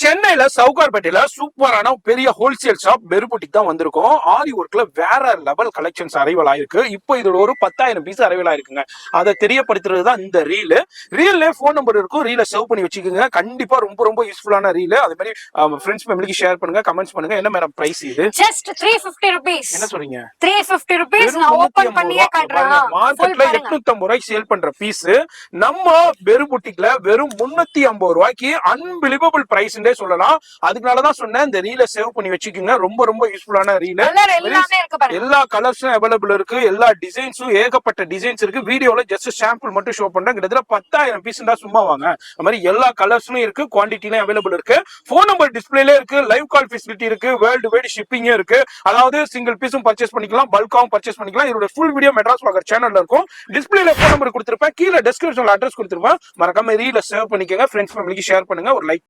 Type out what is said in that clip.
சென்னையில சவுகார்பேட்டையில சூப்பரான பெரிய ஹோல்சேல் ஷாப் பெருபுட்டிக் தான் வந்திருக்கும். ஆரி ஒர்க்ல வேற லெவல் கலெக்ஷன்ஸ் அரைவல் ஆயிருக்கு. இப்போ இதோட ஒரு 10,000 பீஸ் அரைவல் ஆயிருக்குங்க. அதை தெரியப்படுத்துறது தான் இந்த ரீல். ரீல்ல போன் நம்பர் இருக்கும், ரீல சேவ் பண்ணி வச்சுக்கோங்க. கண்டிப்பா ரொம்ப ரொம்ப யூஸ்ஃபுல்லான ரீல். அதே மாதிரி ஃப்ரெண்ட்ஸ் ஃபேமிலிக்கு ஷேர் பண்ணுங்க, கமெண்ட்ஸ் பண்ணுங்க. என்ன மேடம் பிரைஸ் இது? Just 350 rupees. என்ன சொல்றீங்க? 350 rupees. நான் ஓபன் பண்ணியே காட்றேன். மார்க்கெட்ல 850 ரூபாய்க்கு சேல் பண்ற பீஸ் நம்ம பெருபுட்டிக்ல வெறும் 350 ரூபாய்க்கு அன்பிலிவபிள் பிரைஸ் சொல்லலாம். அதுக்குனாலதான் சொன்னேன் இந்த ரீல சேவ் பண்ணி வச்சுக்கோங்க. ரொம்ப ரொம்ப யூஸ்ஃபுல்லான ரீல். எல்லா கலர்ஸும் அவைலபிள் இருக்கு, எல்லா டிசைன்ஸும் ஏகப்பட்ட டிசைன்ஸ் இருக்கு. வீடியோல ஜஸ்ட் சாம்பிள் மட்டும் ஷோ பண்றேன். கிட்டத்தட்ட 10,000 பீஸ் தான் சும்மா வாங்க. அது மாதிரி எல்லா கலர்ஸும் இருக்கு, குவான்டிட்டிலும் அவைலபிள் இருக்கு. போன் நம்பர் டிஸ்பிளேல இருக்கு, லைவ் கால் ஃபெசிலிட்டி இருக்கு, வேர்ல்டு வைட் ஷிப்பிங் இருக்கு. அதாவது சிங்கிள் பீஸும் பர்ச்சேஸ் பண்ணிக்கலாம், பல்காவும் பர்ச்சேஸ் பண்ணிக்கலாம். இதோட ஃபுல் வீடியோ மெட்ராஸ் வாகர் சேனல்ல இருக்கும். டிஸ்பிளேல போன் நம்பர் கொடுத்திருப்பேன், கீழே டிஸ்கிரிப்ஷன்ல அட்ரஸ் கொடுத்திருப்பேன். மறக்காம ரீல சேவ் பண்ணிக்கோங்க, ஃப்ரெண்ட்ஸ் ஃபேமிலிக்கு ஷேர் பண்ணுங்க, ஒரு லைக்